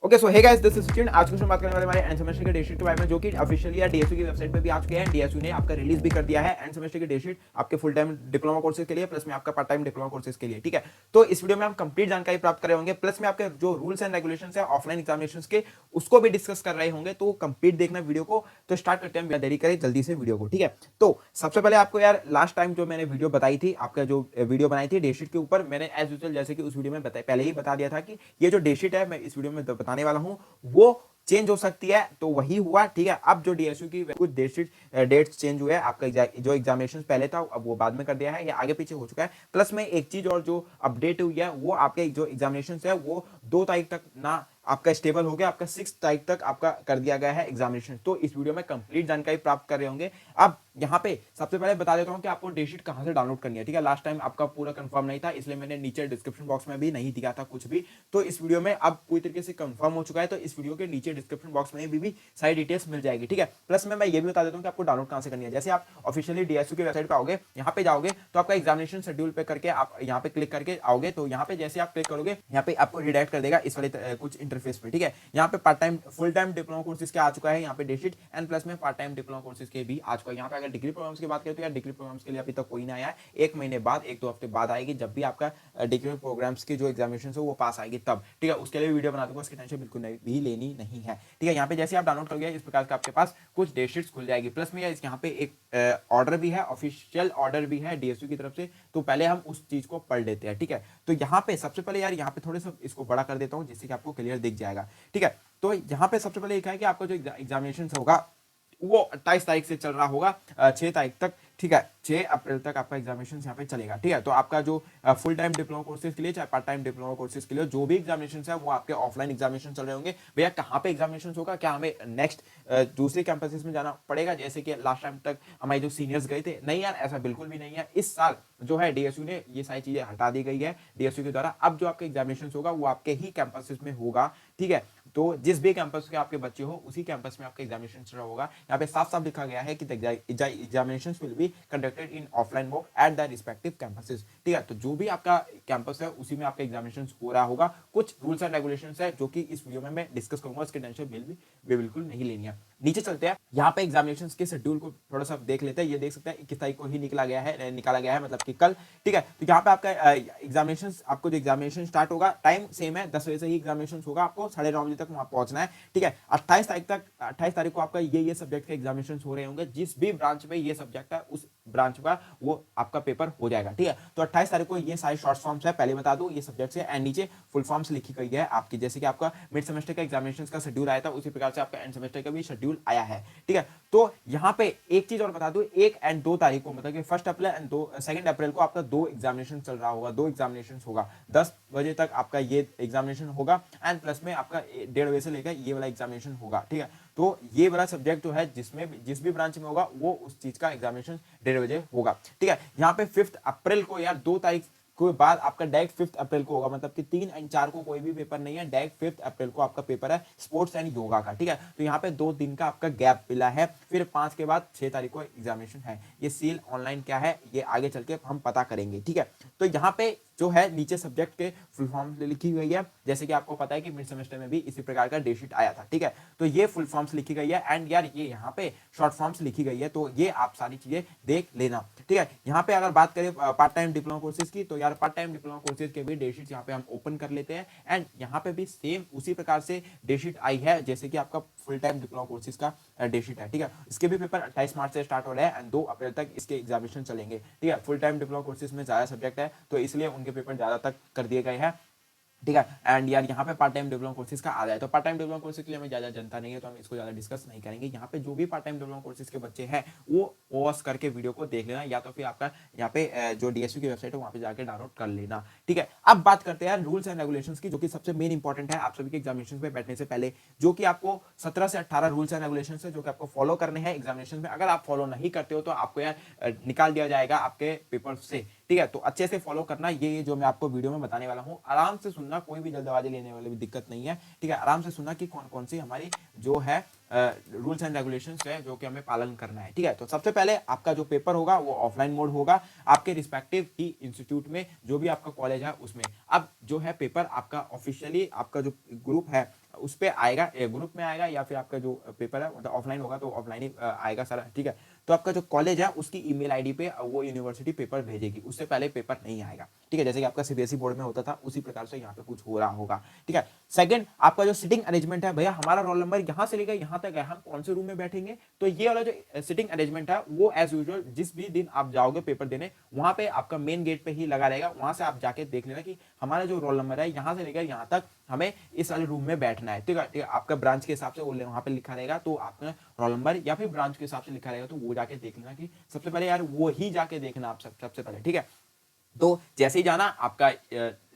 Okay so hey guys this is Sachin. आज कुछ बात करने वाले हमारे एंड सेमेस्टर के डेटशीट के बारे में, जो कि ऑफिशियली या डीएसयू की वेबसाइट पे भी आ चुके हैं। डीएसयू ने आपका रिलीज भी कर दिया है एंड सेमेस्टर की डेटशीट आपके फुल टाइम डिप्लोमा कोर्सेज के लिए, प्लस में आपका पार्ट टाइम डिप्लोमा कोर्सेज के लिए। ठीक है, तो इस वीडियो में हम कंप्लीट जानकारी प्राप्त कर रहे होंगे, प्लस में आपके जो रूल्स एंड रेगुलेशंस है ऑफलाइन एग्जामिनेशंस के, उसको भी डिस्कस कर रहे होंगे। तो कंप्लीट देखना वीडियो को। तो स्टार्ट करते हैं बिना देरी करे जल्दी से वीडियो को। ठीक है, तो सबसे पहले आपको यार लास्ट टाइम जो मैंने वीडियो बताई थी, आपका जो वीडियो बनाई थी डेटशीट के ऊपर, मैंने एज यूजुअल जैसे कि उस वीडियो में पहले ही बता दिया था कि ये जो डेटशीट है मैं इस वीडियो में बताने वाला हूं वो चेंज हो सकती है। तो वही हुआ। ठीक है, अब जो डीएसयू की कुछ डेट्स चेंज हुए हैं, आपका जो एग्जामिनेशन पहले था अब वो बाद में कर दिया है या आगे पीछे हो चुका है। प्लस में एक चीज और जो अपडेट हुई है वो आपके जो एग्जामिनेशन है वो 2 तारीख तक ना आपका स्टेबल हो गया, आपका 6 तारीख तक आपका कर दिया गया है एग्जामिनेशन। तो इस वीडियो में कंप्लीट जानकारी प्राप्त कर रहे होंगे। अब यहाँ पे सबसे पहले बता देता हूँ कि आपको डेटशीट कहाँ से डाउनलोड करनी है। ठीक है, लास्ट टाइम आपका पूरा कंफर्म नहीं था, इसलिए मैंने नीचे डिस्क्रिप्शन बॉक्स में भी नहीं दिया था कुछ भी। तो इस वीडियो में अब पूरी तरीके से कंफर्म हो चुका है, तो इस वीडियो के नीचे डिस्क्रिप्शन बॉक्स में भी सारी डिटेल्स मिल जाएगी। ठीक है, प्लस में मैं ये भी बता देता हूँ कि आपको डाउनलोड कहाँ से करनी है। जैसे आप ऑफिशियली डीएसयू की वेबसाइट पे आओगे, यहाँ पे जाओगे तो आपका एग्जामिनेशन शेड्यूल पे करके आप यहाँ पे क्लिक करके आओगे, तो यहाँ पे जैसे आप क्लिक करोगे यहाँ पे आपको रिडायरेक्ट कर देगा इस वाले कुछ इंटरफेस पे। ठीक है, यहाँ पे part time full time diploma courses के आ चुका है, यहाँ पे डेटशीट एंड प्लस में पार्ट टाइम डिप्लोमा कोर्सेज के भी आ चुका है। यहाँ पे अगर डिग्री प्रोग्राम्स की बात करें तो यार डिग्री प्रोग्राम्स के लिए अभी तक कोई ना आया है। 1 महीने बाद 1-2 हफ्ते बाद आएगी, जब भी आपका डिग्री प्रोग्राम्स की जो एग्जामिनेशन है वो पास आएगी तब। ठीक है, उसके लिए वीडियो बना दूंगा, उसकी टेंशन बिल्कुल भी लेनी नहीं है। ठीक है, यहाँ पे जैसे आप डाउनलोड करोगे इस प्रकार का आपके पास कुछ डेटशीट्स खुल जाएगी। प्लस में यहाँ पे एक ऑर्डर भी है, ऑफिशियल ऑर्डर भी है डीएसयू की तरफ से। तो पहले हम उस चीज को पढ़ लेते हैं। ठीक है, तो यहाँ पे सबसे पहले यार यहाँ पे थोड़े सा इसको बड़ा कर देता हूँ जिससे कि आपको क्लियर दिख जाएगा। ठीक है, तो यहाँ पे सबसे पहले लिखा है कि आपका जो एग्जामिनेशन होगा वो 28 तारीख से चल रहा होगा 6 तारीख तक। ठीक है, 6 अप्रैल तक आपका एग्जामिनेशन यहाँ पे चलेगा। ठीक है, तो आपका जो फुल टाइम डिप्लोमा कोर्सेज के लिए चाहे पार्ट टाइम डिप्लोमा कोर्सेज के लिए जो भी एग्जामिनेशन है वो आपके ऑफलाइन एग्जामिनेशन चल रहे होंगे। भैया कहाँ पे एग्जामिनेशन होगा, क्या हमें नेक्स्ट दूसरे कैंपसेस में जाना पड़ेगा जैसे कि लास्ट टाइम तक हमारे जो सीनियर्स गए थे? नहीं यार, ऐसा बिल्कुल भी नहीं है। इस साल जो है डीएसयू ने ये सारी चीजें हटा दी गई है डीएसयू के द्वारा। अब जो आपके एग्जामिनेशन होगा वो आपके ही कैंपसेस में होगा। ठीक है, तो जिस भी कैंपस के आपके बच्चे हो उसी कैंपस में आपका एग्जामिनेशन चल रहा होगा। यहाँ पे साफ साफ लिखा गया है कि examinations will be conducted in offline mode at the respective campuses. ठीक है, तो जो भी आपका कैंपस है उसी में आपका एग्जामिनेशन हो रहा होगा। कुछ रूल्स एंड रेगुलेशंस है जो कि इस वीडियो में मैं डिस्कस करूंगा, उसकी टेंशन बिल्कुल नहीं लेनी है। नीचे चलते हैं, यहाँ पे एग्जामिनेशन के शेड्यूल को थोड़ा सा देख लेते हैं। ये देख सकते हैं 21 तारीख को ही निकाला गया है, मतलब कि कल। ठीक है, तो यहाँ पे आपका एग्जामिनेशन, आपको जो एग्जामिनेशन स्टार्ट होगा टाइम सेम है, 10 बजे से ही एग्जामिनेशन होगा, आपको 9:30 बजे तक वहां पहुंचना है। ठीक है, 28 तारीख को आपका ये सब्जेक्ट के एग्जामिनेशन हो रहे होंगे। जिस भी ब्रांच में ये सब्जेक्ट है उस ब्रांच का वो आपका पेपर हो जाएगा। ठीक है, तो 28 तारीख को ये सारे शॉर्ट फॉर्म्स है, पहले बता दूं ये सब्जेक्ट है, एंड नीचे फुल फॉर्म्स लिखी गई है आपकी। जैसे कि आपका मिड सेमेस्टर का एग्जामिनेशन का शेड्यूल आया था उसी प्रकार से आपका एंड सेमेस्टर का भी शेड्यूल आया है। ठीक है, तो यहाँ पे एक चीज और बता दूं, 1 एंड 2 तारीख को, मतलब कि 1 अप्रैल एंड 2 अप्रैल को आपका 2 एग्जामिनेशन चल रहा होगा, 2 एग्जामिनेशन होगा। 10 बजे तक आपका ये एग्जामिनेशन होगा एंड प्लस में आपका 1:30 बजे से लेकर ये वाला एग्जामिनेशन होगा। ठीक है, तो ये वाला सब्जेक्ट जो है जिसमें जिस भी ब्रांच में होगा वो उस चीज का एग्जामिनेशन 1:30 बजे होगा। ठीक है, यहाँ पे 5 अप्रैल को यार 2 तारीख के बाद आपका डायरेक्ट 5 अप्रैल को होगा, मतलब कि 3 एंड 4 को कोई भी पेपर नहीं है, डायरेक्ट 5 अप्रैल को आपका पेपर है स्पोर्ट्स एंड योगा का। ठीक है, तो यहाँ पे 2 दिन का आपका गैप मिला है। फिर 5 के बाद 6 तारीख को एग्जामिनेशन है। ये सील ऑनलाइन क्या है ये आगे चल के हम पता करेंगे। ठीक है, तो यहाँ पे जो है नीचे सब्जेक्ट के फुल फॉर्म लिखी गई है, जैसे कि आपको पता है कि मिड सेमेस्टर में भी इसी प्रकार का डेटशीट आया था। ठीक है, तो ये फुल फॉर्म्स लिखी गई है एंड यार ये यहाँ पे शॉर्ट फॉर्म्स लिखी गई है, तो ये आप सारी चीजें देख लेना। ठीक है, यहाँ पे अगर बात करें पार्ट टाइम डिप्लोमा कोर्सेज की, तो यार पार्ट टाइम डिप्लोमा कोर्सेज के भी डेटशीट यहाँ पे हम ओपन कर लेते हैं एंड यहाँ पे भी सेम उसी प्रकार से डेटशीट आई है जैसे कि आपका फुल टाइम डिप्लोमा कोर्सेज का डेटशीट है। ठीक है, इसके भी पेपर 28 मार्च से स्टार्ट हो रहे हैं एंड 2 अप्रैल तक इसके एग्जामिनेशन चलेंगे। ठीक है, फुल टाइम डिप्लोमा कोर्सेज में ज्यादा सब्जेक्ट है तो इसलिए उनके पेपर ज्यादा तक कर दिए गए हैं। ठीक है, एंड यार यहाँ पे पार्ट टाइम डिप्लोमा कोर्सेज का आ जाए तो पार्ट टाइम डिप्लोमा कोर्सेज के लिए हमें ज्यादा जनता नहीं है तो हम इसको ज्यादा डिस्कस नहीं करेंगे। यहाँ पे जो भी पार्ट टाइम डिप्लोमा कोर्सेज के बच्चे हैं वो पॉज करके वीडियो को देख लेना, या तो फिर आपका यहाँ पे जो डीएसयू की वेबसाइट है वहाँ पे जाकर डाउनलोड कर लेना। ठीक है, अब बात करते हैं रूल्स एंड रेगुलेशंस की, जो कि सबसे मेन इंपॉर्टेंट है आप सभी के एग्जामिनेशन में बैठने से पहले, जो कि आपको 17 से 18 रूल्स एंड रेगुलेशन है जो कि आपको फॉलो करने हैं एग्जामिनेशन में। अगर आप फॉलो नहीं करते हो तो आपको यार निकाल दिया जाएगा आपके पेपर से। ठीक है, तो अच्छे से फॉलो करना, ये जो मैं आपको वीडियो में बताने वाला हूँ आराम से सुनना, कोई भी जल्दबाजी लेने वाली भी दिक्कत नहीं है। ठीक है, आराम से सुनना कि कौन कौन सी हमारी जो है रूल्स एंड रेगुलेशंस है जो कि हमें पालन करना है। ठीक है, तो सबसे पहले आपका जो पेपर होगा वो ऑफलाइन मोड होगा आपके रिस्पेक्टिव ही इंस्टीट्यूट में, जो भी आपका कॉलेज है उसमें। अब जो है पेपर आपका ऑफिशियली आपका जो ग्रुप है उस पर आएगा, ग्रुप में आएगा, या फिर आपका जो पेपर है मतलब ऑफलाइन होगा तो ऑफलाइन ही आएगा सारा, ठीक है। तो आपका जो कॉलेज है उसकी ईमेल आईडी पे वो यूनिवर्सिटी पेपर भेजेगी, उससे पहले पेपर नहीं आएगा, ठीक है। जैसे कि आपका सीबीएसई बोर्ड में होता था उसी प्रकार से यहाँ पे कुछ हो रहा होगा, ठीक है। सेकंड, आपका जो सिटिंग अरेंजमेंट है, भैया हमारा रोल नंबर यहाँ से लेकर यहाँ तक है, हम कौन से रूम में बैठेंगे, तो ये वाला जो सिटिंग अरेंजमेंट है वो एज यूजुअल जिस भी दिन आप जाओगे पेपर देने वहां पे आपका मेन गेट पे ही लगा रहेगा, वहां से आप जाके देख लेना कि हमारा जो रोल नंबर है यहाँ से लेकर यहाँ तक हमें इस वाले रूम में बैठना है, ठीक है, ठीक है। आपका ब्रांच के हिसाब से वो वहां पे लिखा रहेगा, तो आपका रोल नंबर या फिर ब्रांच के हिसाब से लिखा रहेगा, तो वो जाके देख लेना कि सबसे पहले यार वो ही जाके देखना आप सबसे पहले, ठीक है। तो जैसे ही जाना आपका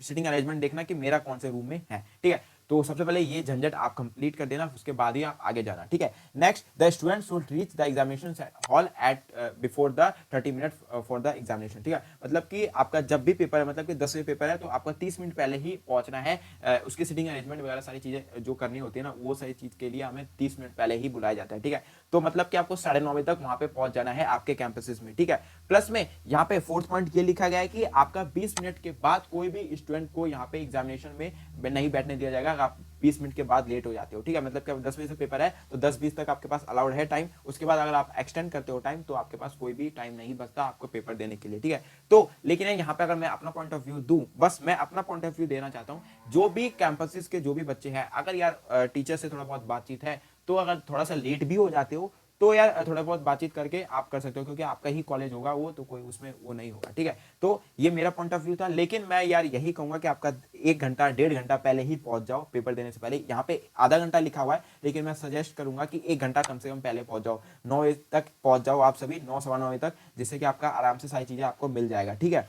सिटिंग अरेंजमेंट देखना कि मेरा कौन से रूम में है, ठीक है। तो सबसे पहले ये झंझट आप कंप्लीट कर देना, उसके बाद ही आप आगे जाना, ठीक है। Next, the student should reach the examination hall at before the 30 minute for the examination, ठीक है। मतलब कि आपका जब भी पेपर है, मतलब कि 10वें पेपर है, तो आपका 30 मिनट पहले ही पहुंचना है। उसकी सिटिंग अरेंजमेंट वगैरह सारी चीजें जो करनी होती है ना, वो सारी चीज के लिए हमें 30 मिनट पहले ही बुलाया जाता है, ठीक है। तो मतलब कि आपको 9:30 बजे तक वहां पे पहुंच जाना है आपके कैंपसेस में, ठीक है। प्लस में यहाँ पे फोर्थ पॉइंट ये लिखा गया है कि आपका 20 मिनट के बाद कोई भी स्टूडेंट को यहाँ पे एग्जामिनेशन में नहीं बैठने दिया जाएगा। आप 20 मिनट के बाद लेट हो जाते हो, ठीक है, मतलब कि 10 बजे से पेपर है तो 10:20 तक आपके पास अलाउड है टाइम। उसके बाद अगर आप एक्सटेंड करते हो टाइम तो आपके पास कोई भी टाइम नहीं बचता आपको पेपर देने के लिए, ठीक है। तो लेकिन यहाँ पे अगर मैं अपना पॉइंट ऑफ व्यू दूं, बस मैं अपना पॉइंट ऑफ व्यू देना चाहता हूँ, जो भी कैंपसेस के जो भी बच्चे हैं, अगर यार टीचर से थोड़ा बहुत बातचीत है तो अगर थोड़ा सा लेट भी हो जाते हो तो यार थोड़ा बहुत बातचीत करके आप कर सकते हो, क्योंकि आपका ही कॉलेज होगा वो, तो कोई उसमें वो नहीं होगा, ठीक है। तो ये मेरा पॉइंट ऑफ व्यू था, लेकिन मैं यार यही कहूंगा कि आपका 1 घंटा 1.5 घंटा पहले ही पहुंच जाओ पेपर देने से पहले। यहाँ पे आधा घंटा लिखा हुआ है, लेकिन मैं सजेस्ट करूंगा कि 1 घंटा कम से कम पहले पहुंच जाओ, 9 बजे तक पहुंच जाओ आप सभी, 9 सवा 9 बजे तक, जिससे कि आपका आराम से सारी चीजें आपको मिल जाएगा, ठीक है।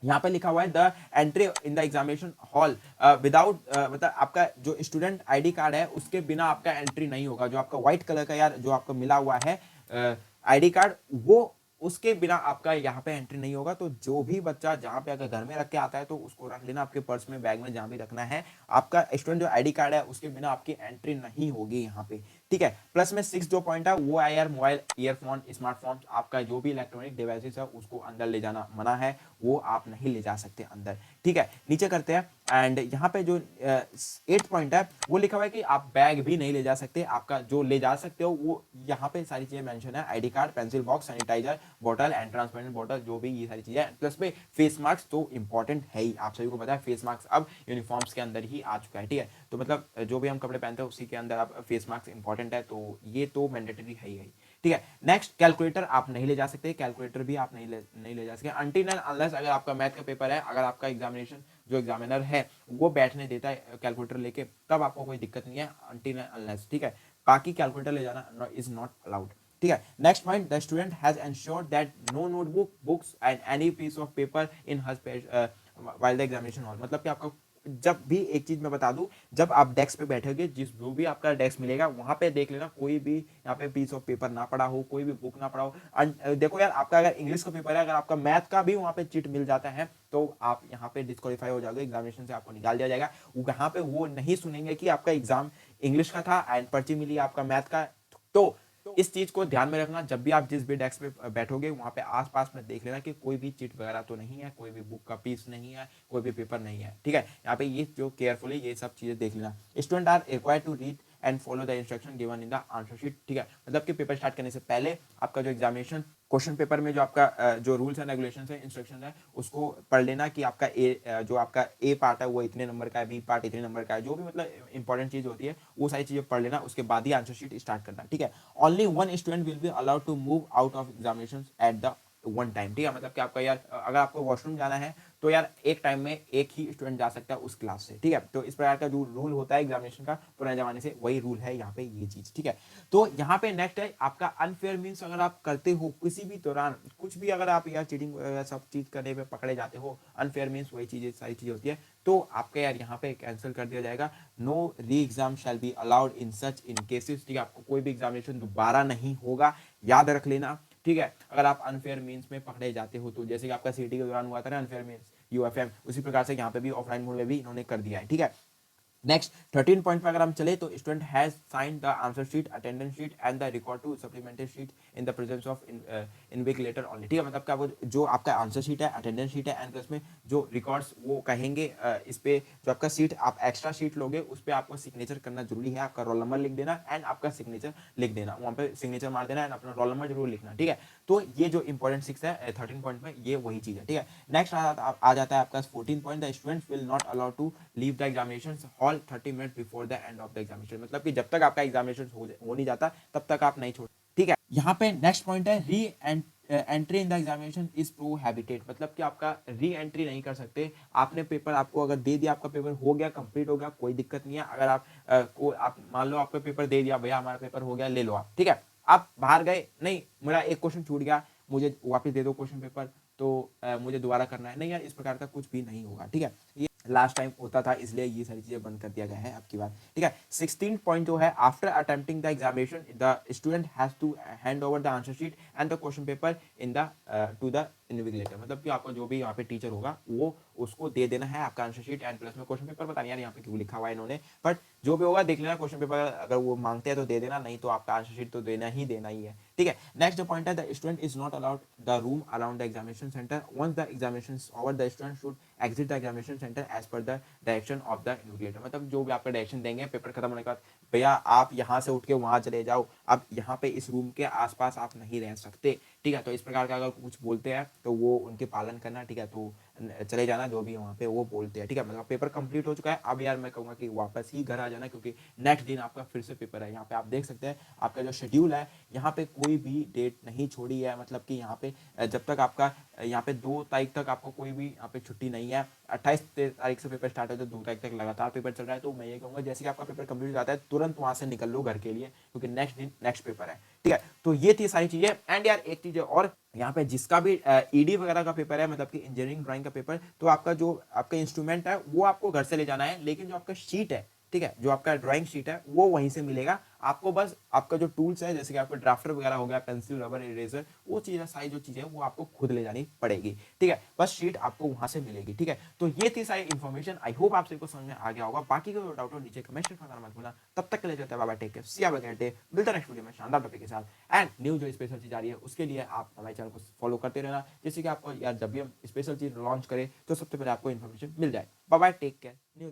यहाँ पे लिखा हुआ है the entry in the examination hall without, मतलब आपका जो स्टूडेंट आईडी कार्ड है उसके बिना आपका एंट्री नहीं होगा। जो आपका व्हाइट कलर का यार जो आपको मिला हुआ है आईडी कार्ड, वो उसके बिना आपका यहाँ पे एंट्री नहीं होगा। तो जो भी बच्चा जहाँ पे अगर घर में रख के आता है तो उसको रख लेना आपके पर्स में, बैग में, जहाँ भी रखना है। आपका स्टूडेंट जो आईडी कार्ड है उसके बिना आपकी एंट्री नहीं होगी यहाँ पे, ठीक है। प्लस में 6 जो पॉइंट है वो है यार मोबाइल, ईयरफोन, स्मार्टफोन, आपका जो भी इलेक्ट्रॉनिक डिवाइसेस है उसको अंदर ले जाना मना है, वो आप नहीं ले जा सकते अंदर, ठीक है। नीचे करते हैं, एंड यहाँ पे जो 8 पॉइंट है वो लिखा हुआ है कि आप बैग भी नहीं ले जा सकते। आपका जो ले जा सकते हो वो यहाँ पे सारी चीजें मेंशन है, ID card, pencil box, sanitizer bottle and transparent bottle, जो भी ये सारी चीजें। प्लस में फेस मास्क तो इंपॉर्टेंट है ही, आप सभी को पता है फेस मास्क अब यूनिफॉर्म्स के अंदर ही आ चुका है, ठीक है। तो मतलब जो भी हम कपड़े पहनते हैं उसी के अंदर आप फेस मास्क इंपॉर्टेंट है, तो ये तो मैंडेटरी है ही, ठीक है। नेक्स्ट, कैलकुलेटर आप नहीं ले जा सकते, कैलकुलेटर भी आप नहीं ले जा सकते अनटिल एंड अनलेस अगर आपका मैथ का पेपर है, अगर आपका एग्जामिनेशन जो एग्जामिनर है वो बैठने देता है कैलकुलेटर लेके, तब आपको कोई दिक्कत नहीं है अनटिल एंड अनलेस, ठीक है। बाकी कैलकुलेटर ले जाना इज नॉट अलाउड, ठीक है। Next point, the student has ensured that no notebook, books and any piece of paper in his while the examination hall. मतलब कि आपका जब भी एक चीज मैं बता दूं, जब आप डेस्क पे बैठोगे, जिस जो भी आपका डेस्क मिलेगा वहां पे देख लेना कोई भी यहाँ पे पीस ऑफ पेपर ना पड़ा हो, कोई भी बुक ना पड़ा हो। देखो यार, आपका अगर इंग्लिश का पेपर है, अगर आपका मैथ का भी वहां पे चिट मिल जाता है तो आप यहाँ पे डिस्क्वालीफाई हो जाओगे, एग्जामिनेशन से आपको निकाल दिया जाएगा। वहां पे वो नहीं सुनेंगे कि आपका एग्जाम इंग्लिश का था एंड पर्ची मिली आपका मैथ का। तो इस चीज को ध्यान में रखना, जब भी आप जिस भी डेस्क पे बैठोगे वहां पे आसपास में देख लेना कि कोई भी चिट वगैरह तो नहीं है, कोई भी बुक का पीस नहीं है, कोई भी पेपर नहीं है, ठीक है। यहाँ पे ये जो केयरफुली ये सब चीजें देख लेना। Student are required to read and follow the instruction given in the answer sheet, ठीक है। मतलब कि पेपर स्टार्ट करने से पहले आपका जो एग्जामिनेशन क्वेश्चन पेपर में जो आपका जो रूल्स एंड रेगुलेशंस है, इंस्ट्रक्शन है, उसको पढ़ लेना कि आपका जो आपका ए पार्ट है वो इतने नंबर का है, बी पार्ट इतने नंबर का है, जो भी मतलब इंपॉर्टेंट चीज होती है वो सारी चीजें पढ़ लेना। उसके बाद ही आंसर शीट स्टार्ट करना, ठीक है। Only one student will be allowed to move out of examination at the one time, ठीक है। मतलब कि आपका यार अगर आपको वॉशरूम जाना है तो यार एक टाइम में एक ही स्टूडेंट जा सकता है उस क्लास से, ठीक है। तो इस प्रकार का जो रूल होता है एग्जामिनेशन का पुराने जमाने से, वही रूल है यहाँ पे ये चीज, ठीक है। तो यहाँ पे नेक्स्ट है आपका अनफेयर मीन्स, अगर आप करते हो किसी भी दौरान कुछ भी, अगर आप यार चीटिंग सब चीज करने में पकड़े जाते हो, अनफेयर मीन्स वही चीजें सारी चीजें होती है, तो आपके यार यहाँ पे कैंसिल कर दिया जाएगा। No re exam shall be allowed in such in cases, ठीक है। आपको कोई भी एग्जामिनेशन दोबारा नहीं होगा, याद रख लेना, ठीक है। अगर आप अनफेयर मीन्स में पकड़े जाते हो तो, जैसे कि आपका सीटी के दौरान हुआ था ना अनफेयर मीन्स यूएफएम, उसी प्रकार से यहाँ पे भी ऑफलाइन मोड में भी इन्होंने कर दिया है, ठीक है। नेक्स्ट 13 पॉइंट पे अगर हम चले तो student has sign the answer sheet, attendance sheet and the record to supplementary sheet in the presence of invigilator only. ठीक है, मतलब क्या वो जो आपका आंसर शीट है, अटेंडेंस शीट है एंड प्लस में जो रिकॉर्ड्स वो कहेंगे इस पे जो आपका सीट आप एक्स्ट्रा शीट लोगे उस पर आपको सिग्नेचर करना जरूरी है, आपका रोल नंबर लिख देना एंड आपका सिग्नेचर लिख देना, वहाँ पे सिग्नेचर मार देना एंड अपना रोल नंबर जरूर लिखना। ठीक है, तो ये जो इंपॉर्टेंट 6 है 13 पॉइंट में ये वही चीज है। ठीक है, नेक्स्ट आ जाता है आपका 14 point, the students will not allow to leave the examination hall 30 minute before the end of the examination, मतलब कि जब तक आपका एग्जामिनेशन हो नहीं जाता तब तक आप नहीं छोड़। ठीक है, यहाँ पे नेक्स्ट पॉइंट है re entry in the examination is prohibited, मतलब कि आपका री एंट्री नहीं कर सकते। आपने पेपर आपको अगर दे दिया, आपका पेपर हो गया, कंप्लीट हो गया, कोई दिक्कत नहीं है। अगर आप मान लो आपका पेपर दे दिया, भैया हमारा पेपर हो गया, ले लो आप। ठीक है, आप बाहर गए, नहीं मेरा एक क्वेश्चन छूट गया, मुझे वापस दे दो क्वेश्चन पेपर, तो मुझे दोबारा करना है, नहीं यार, इस प्रकार का कुछ भी नहीं होगा। ठीक है, ये लास्ट टाइम होता था, इसलिए ये सारी चीजें बंद कर दिया गया है आपकी बात। ठीक है, 16 पॉइंट जो है, after attempting the examination the student has to hand over the answer sheet and the question paper in the to the invigilator, मतलब कि आपका जो भी यहाँ पे टीचर होगा वो उसको दे देना है आपका आंसर शीट एंड प्लस में क्वेश्चन पेपर। पता नहीं यार यहाँ पे क्यों लिखा हुआ है इन्होंने, बट जो भी होगा देख लेना, क्वेश्चन पेपर अगर वो मांगते हैं तो दे देना, नहीं तो आपका आंसर शीट तो देना ही है। ठीक है, नेक्स्ट जो पॉइंट है, the student is not allowed the room around the examination centre once the examination over, the student should exit the examination centre as per the direction of the invigilator, मतलब जो भी आपका direction देंगे paper खत्म होने के बाद, भैया आप यहाँ से उठ के वहां चले जाओ, अब यहाँ पे इस रूम के आसपास आप नहीं रह सकते। ठीक है, तो इस प्रकार का अगर कुछ बोलते हैं तो वो उनके पालन करना। ठीक है, तो चले जाना जो भी वहाँ पे वो बोलते हैं। ठीक है, मतलब पेपर कंप्लीट हो चुका है, अब यार मैं कहूँगा कि वापस ही घर आ जाना, क्योंकि नेक्स्ट दिन आपका फिर से पेपर है। यहाँ पे आप देख सकते हैं आपका जो शेड्यूल है, यहाँ पे कोई भी डेट नहीं छोड़ी है, मतलब कि यहाँ पे जब तक आपका यहाँ पे 2 तारीख तक आपको कोई भी यहाँ पे छुट्टी नहीं है। 28 तारीख से पेपर स्टार्ट होता है, 2 तारीख तक लगातार पेपर चल रहा है। तो मैं ये कहूँगा जैसे कि आपका पेपर कंप्लीट हो जाता है तुरंत वहाँ से निकल लो घर के लिए, क्योंकि नेक्स्ट दिन नेक्स्ट पेपर है। ठीक है, तो ये थी सारी चीजें। एंड यार एक चीज और, यहाँ पे जिसका भी ईडी वगैरह का पेपर है, मतलब कि इंजीनियरिंग ड्राइंग का पेपर, तो आपका जो आपका इंस्ट्रूमेंट है वो आपको घर से ले जाना है, लेकिन जो आपका शीट है, ठीक है, जो आपका ड्राइंग शीट है वो वहीं से मिलेगा आपको। बस आपका जो टूल्स है, जैसे कि आपका ड्राफ्टर वगैरह हो गया, पेंसिल, रबर, इरेजर, वो चीजें सारी जो चीजें वो आपको खुद ले जानी पड़ेगी। ठीक है, बस शीट आपको वहां से मिलेगी। ठीक है, तो ये थी सारी इन्फॉर्मेशन। आई होप आप सबको समझ में आ गया होगा। बाकी कोई डाउट हो नीचे कमेंट सेक्शन में मत भूलना। तब तक के लिए चलते हैं, bye bye, take care, see you again, मिलते हैं नेक्स्ट वीडियो में शानदार टॉपिक के साथ। एंड न्यू जो स्पेशल चीज आ रही है उसके लिए आप हमारे चैनल को फॉलो करते रहना, जैसे कि आपको यार जब भी हम स्पेशल चीज लॉन्च करें तो सबसे पहले आपको इन्फॉर्मेशन मिल जाए। Bye bye, take care, new